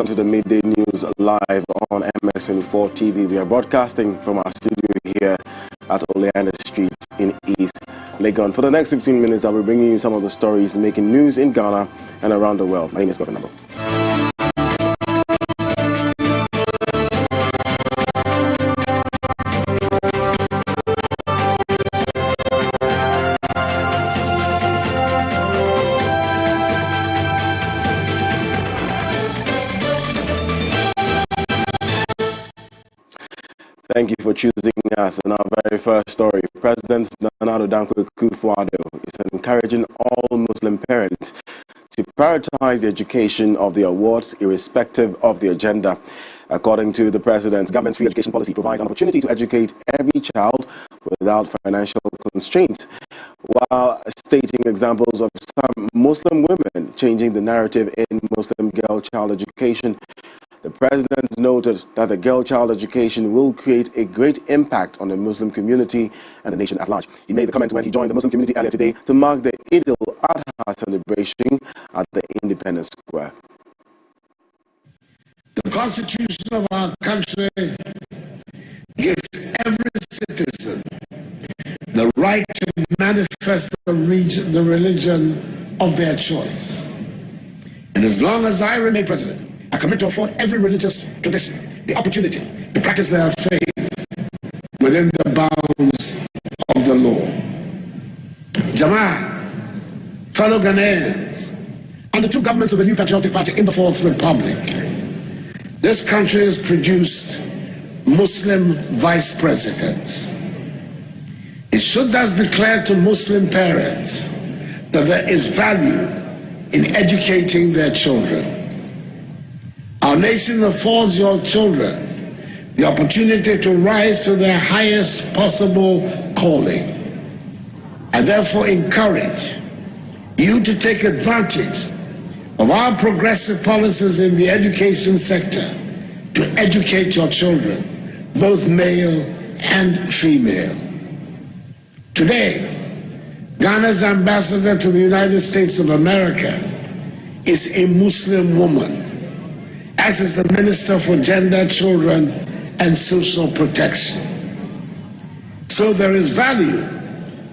to the Midday News live on MS24 TV. We are broadcasting from our studio here at Oleana Street in East Legon. For the next 15 minutes, I'll be bringing you some of the stories making news in Ghana and around the world. My name is Governor. Thank you for choosing us. In our very first story, President Nana Dankwa Akufo-Addo is encouraging all Muslim parents to prioritize the education of their wards irrespective of the agenda. According to the President, government's free education policy provides an opportunity to educate every child without financial constraints, while stating examples of some Muslim women changing the narrative in Muslim girl-child education. The President noted that the girl-child education will create a great impact on the Muslim community and the nation at large. He made the comment when he joined the Muslim community earlier today to mark the Eid al-Adha celebration at the Independence Square. The Constitution of our country gives every citizen the right to manifest the religion of their choice. And as long as I remain president, I commit to afford every religious tradition the opportunity to practice their faith within the bounds of the law. Jama'ah, fellow Ghanaians, under two governments of the New Patriotic Party in the Fourth Republic, this country has produced Muslim vice presidents. It should thus be clear to Muslim parents that there is value in educating their children. Our nation affords your children the opportunity to rise to their highest possible calling. I therefore encourage you to take advantage of our progressive policies in the education sector to educate your children, both male and female. Today, Ghana's ambassador to the United States of America is a Muslim woman, as is the Minister for Gender, Children, and Social Protection. So there is value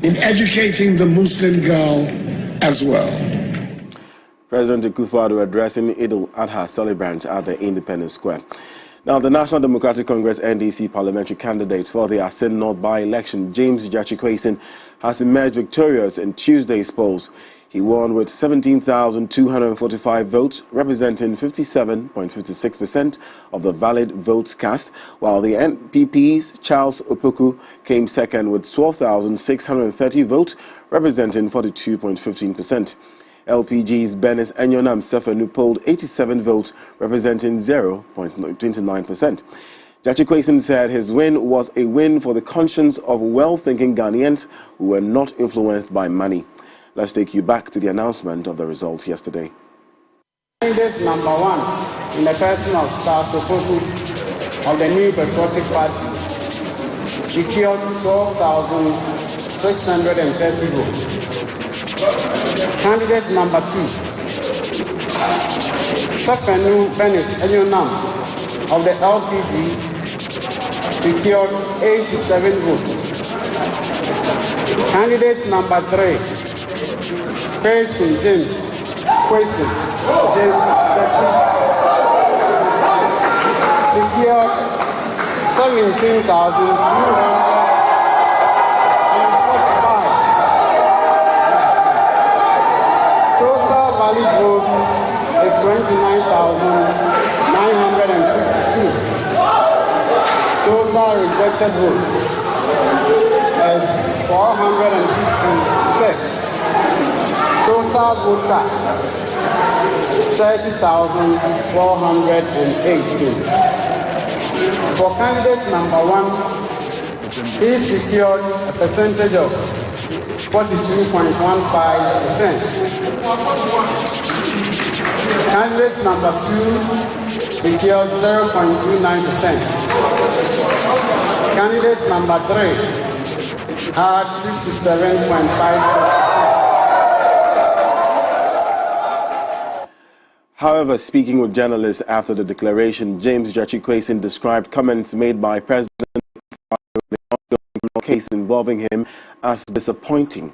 in educating the Muslim girl as well. President Akufo-Addo addressing Eid al-Adha celebrant at the Independence Square. Now, the National Democratic Congress NDC parliamentary candidate for the Asin North by-election, James Gyakye, has emerged victorious in Tuesday's polls. He won with 17,245 votes, representing 57.56% of the valid votes cast, while the NPP's Charles Opoku came second with 12,630 votes, representing 42.15%. LPG's Benis Enyonam Sefenu polled 87 votes, representing 0.29%. Gyakye said his win was a win for the conscience of well-thinking Ghanaians who were not influenced by money. Let's take you back to the announcement of the results yesterday. Candidate number one, in the person of Charles Opoku of the New Patriotic Party, secured 12,630 votes. Candidate number two, Sefenu Benis Enyonam of the LPG, secured 87 votes. Candidate number three, James secured 17,245. Total valid votes is 29,962. Total rejected votes is 456. Total vote cast 30,418. For candidate number one, he secured a percentage of 42.15%. Candidate number two secured 0.29%. Candidate number three had 57.56%. However, speaking with journalists after the declaration, James Jachikwason described comments made by President case involving him as disappointing.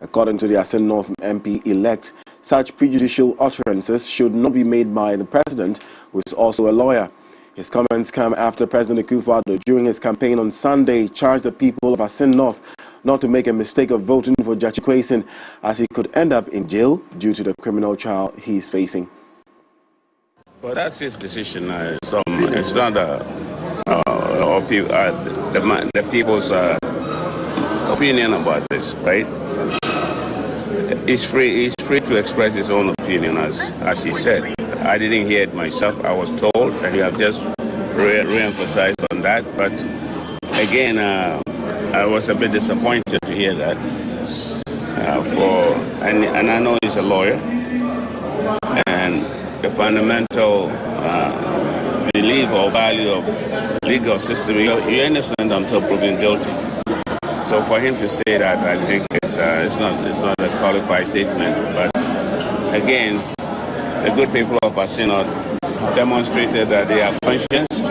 According to the Asin North MP-elect, such prejudicial utterances should not be made by the president, who is also a lawyer. His comments come after President Akufo-Addo, during his campaign on Sunday, charged the people of Asin North not to make a mistake of voting for Jachikwason, as he could end up in jail due to the criminal trial he is facing. Well, that's his decision. It's not the people's opinion about this, right? He's free to express his own opinion, as he said. I didn't hear it myself. I was told, and you have just re-emphasized on that. But again, I was a bit disappointed to hear that. And I know he's a lawyer, and the fundamental belief or value of legal system, you're innocent until proven guilty. So for him to say that, I think it's not a qualified statement. But again, the good people of Asin North demonstrated that they have conscience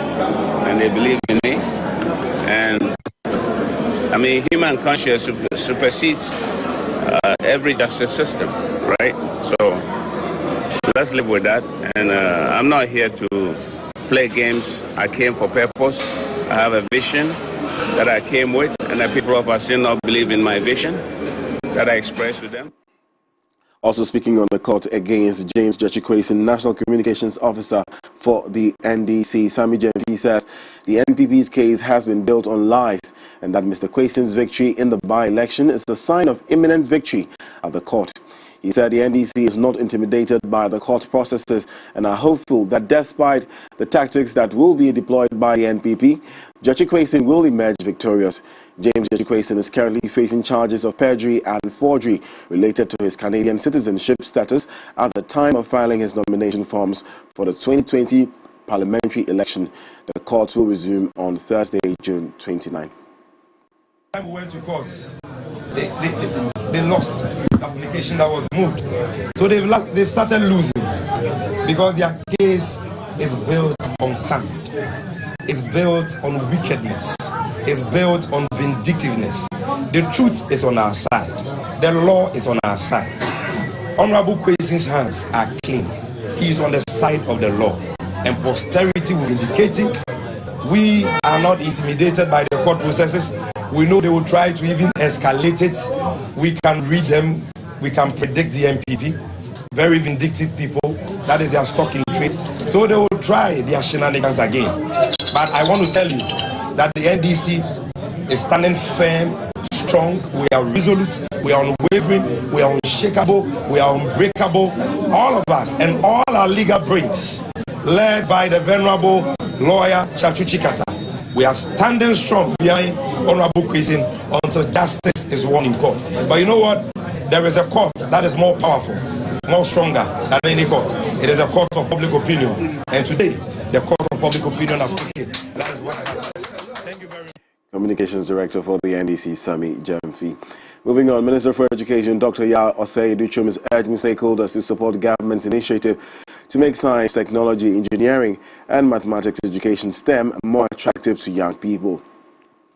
and they believe in me. And I mean, human conscience supersedes every justice system, right? So let's live with that. And I'm not here to play games. I came for purpose. I have a vision that I came with, and the people of Asin North believe in my vision that I express to them. Also speaking on the court against James Jachikwason, National Communications Officer for the NDC, Sammy Jemfi, says the NPP's case has been built on lies and that Mr. Kwason's victory in the by-election is a sign of imminent victory at the court. He said the NDC is not intimidated by the court processes and are hopeful that despite the tactics that will be deployed by the NPP, Jachikwason will emerge victorious. James Jachikwason is currently facing charges of perjury and forgery related to his Canadian citizenship status at the time of filing his nomination forms for the 2020 parliamentary election. The court will resume on Thursday, June 29. We went to courts. They lost the application that was moved. So they've started losing because their case is built on sand. It's built on wickedness. It's built on vindictiveness. The truth is on our side. The law is on our side. Honorable Kwason's hands are clean. He is on the side of the law. And posterity will vindicate him. We are not intimidated by the court processes. We know they will try to even escalate it. We can read them. We can predict the NPP. Very vindictive people. That is their stock in trade. So they will try their shenanigans again. But I want to tell you that the NDC is standing firm, strong. We are resolute. We are unwavering. We are unshakable. We are unbreakable. All of us and all our legal brains, led by the venerable lawyer Chachu Chikata, we are standing strong behind Honorable Kwason until justice is won in court. But you know what? There is a court that is more powerful, more stronger than any court. It is a court of public opinion. And today, the court of public opinion has spoken. That is what matters. Thank you very much. Communications Director for the NDC, Sammy Jemfi. Moving on, Minister for Education, Dr. Yao Osei-Duchum is urging stakeholders to support the government's initiative to make science, technology, engineering, and mathematics education STEM more attractive to young people.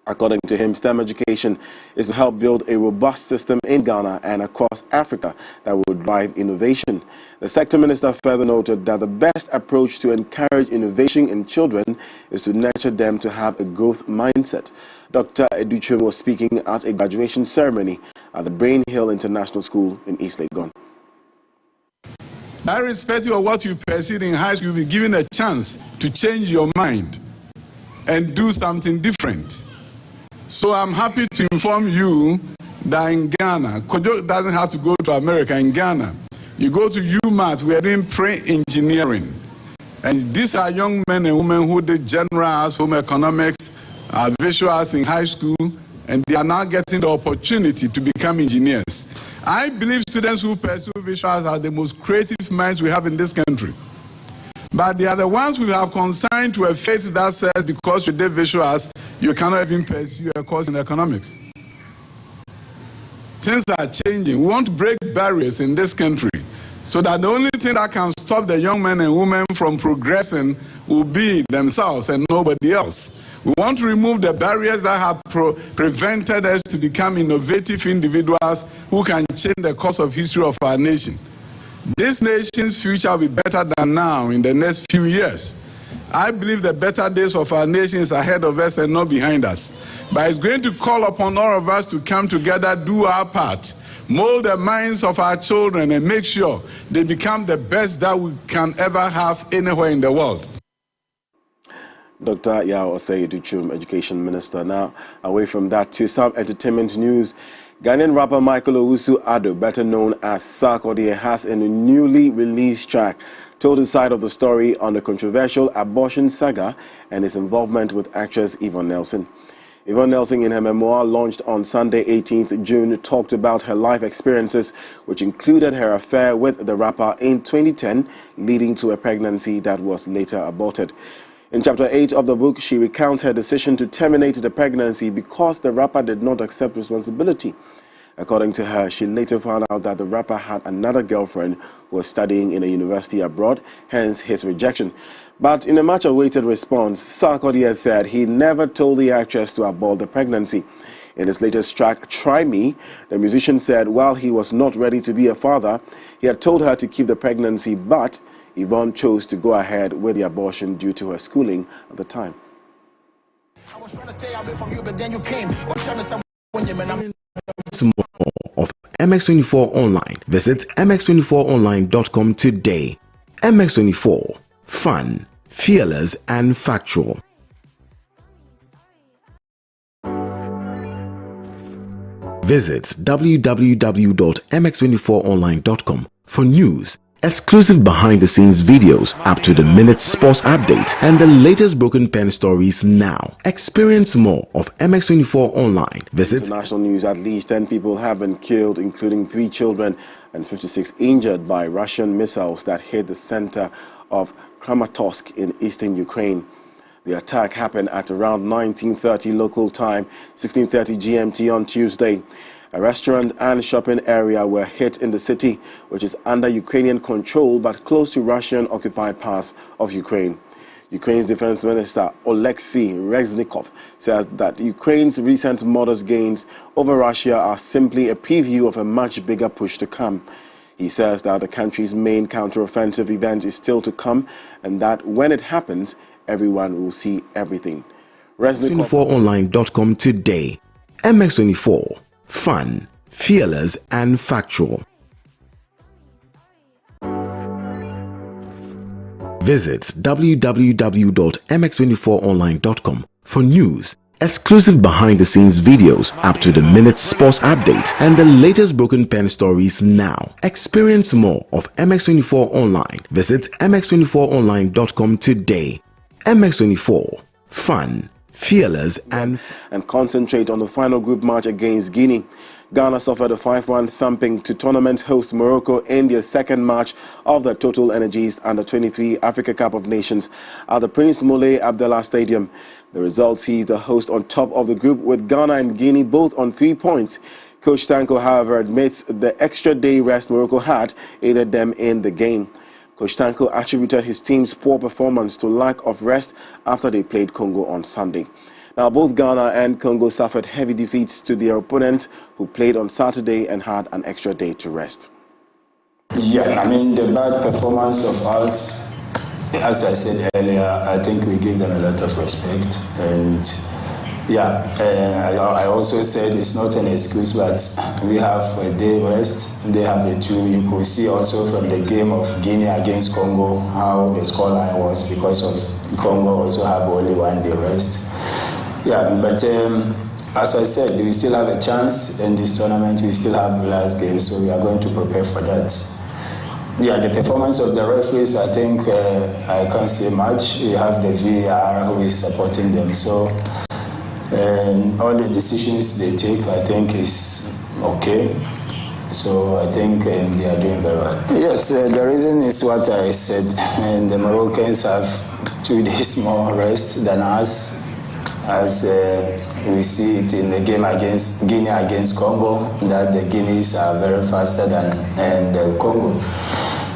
According to him, STEM education is to help build a robust system in Ghana and across Africa that will drive innovation. The sector minister further noted that the best approach to encourage innovation in children is to nurture them to have a growth mindset. Dr. Educhum was speaking at a graduation ceremony at the Brain Hill International School in East Legon. Irrespective of what you perceive in high school, you'll be given a chance to change your mind and do something different. So I'm happy to inform you that in Ghana, Kojo doesn't have to go to America. In Ghana, you go to UMass, we are doing pre-engineering. And these are young men and women who did general arts, home economics, visual arts in high school, and they are now getting the opportunity to become engineers. I believe students who pursue visual arts are the most creative minds we have in this country. But they are the ones we have consigned to a fate that says because you did visual arts, you cannot even pursue a course in economics. Things are changing. We want to break barriers in this country so that the only thing that can stop the young men and women from progressing will be themselves and nobody else. We want to remove the barriers that have prevented us to become innovative individuals who can change the course of history of our nation. This nation's future will be better than now in the next few years. I believe the better days of our nation is ahead of us and not behind us. But it's going to call upon all of us to come together, do our part, mold the minds of our children and make sure they become the best that we can ever have anywhere in the world. Dr. Yao Osei-Duchum, Education Minister. Now, away from that to some entertainment news. Ghanaian rapper Michael Owusu-Addo, better known as Sarkodie, has in a newly released track told his side of the story on the controversial abortion saga and his involvement with actress Yvonne Nelson. Yvonne Nelson, in her memoir launched on Sunday 18th June, talked about her life experiences, which included her affair with the rapper in 2010, leading to a pregnancy that was later aborted. In Chapter 8 of the book, she recounts her decision to terminate the pregnancy because the rapper did not accept responsibility. According to her, she later found out that the rapper had another girlfriend who was studying in a university abroad, hence his rejection. But in a much-awaited response, Sarkodie said he never told the actress to abort the pregnancy. In his latest track, Try Me, the musician said while he was not ready to be a father, he had told her to keep the pregnancy, but Yvonne chose to go ahead with the abortion due to her schooling at the time. I was trying to stay away from you, but then you came. More of MX24 Online. Visit mx24online.com today. MX24. Fun, fearless, and factual. Visit www.mx24online.com for news, exclusive behind-the-scenes videos, up-to-the-minute sports updates, and the latest broken pen stories now. Experience more of MX24 Online. Visit International news. At least 10 people have been killed, including 3 children, and 56 injured by Russian missiles that hit the center of Kramatorsk in eastern Ukraine. The attack happened at around 19:30 local time, 16:30 GMT on Tuesday. A restaurant and shopping area were hit in the city, which is under Ukrainian control but close to Russian-occupied parts of Ukraine. Ukraine's Defense Minister Oleksiy Reznikov says that Ukraine's recent modest gains over Russia are simply a preview of a much bigger push to come. He says that the country's main counteroffensive event is still to come and that when it happens, everyone will see everything. MX24online.com today. MX24. Fun, fearless, and factual. Visit www.mx24online.com for news, exclusive behind-the-scenes videos, up-to-the-minute sports updates, and the latest broken pen stories now. Experience more of MX24 Online. Visit mx24online.com today. MX24. Fun, fearless, and concentrate on the final group match against Guinea. Ghana suffered a 5-1 thumping to tournament host Morocco in their second match of the Total Energies Under-23 Africa Cup of Nations at the Prince Moulay Abdallah Stadium. The result sees the host on top of the group with Ghana and Guinea both on 3 points. Coach Tanko, however, admits the extra day rest Morocco had aided them in the game. Coach Tanko attributed his team's poor performance to lack of rest after they played Congo on Sunday. Now, both Ghana and Congo suffered heavy defeats to their opponents who played on Saturday and had an extra day to rest. Yeah, I mean, the bad performance of us, as I said earlier, I think we give them a lot of respect. And yeah, I also said it's not an excuse, but we have a day rest. They have a 2. You could see also from the game of Guinea against Congo how the scoreline was because of Congo also have only 1 day rest. Yeah, but as I said, we still have a chance in this tournament. We still have the last game, so we are going to prepare for that. Yeah, the performance of the referees, I think I can't say much. We have the VAR who is supporting them. So all the decisions they take, I think, is okay. So I think they are doing very well. Yes, the reason is what I said. And the Moroccans have 2 days more rest than us. As we see it in the game against Guinea against Congo, that the Guineas are very faster than the Congo.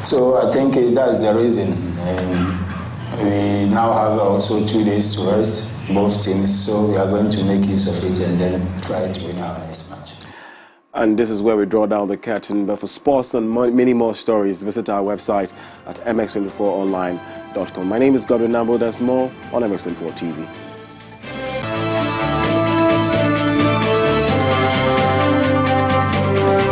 So I think that's the reason. We now have also 2 days to rest, both teams, so we are going to make use of it and then try to win our next match. And this is where we draw down the curtain. But for sports and many more stories, visit our website at mx24online.com. My name is Godwin Nambo. There's more on MX24 TV.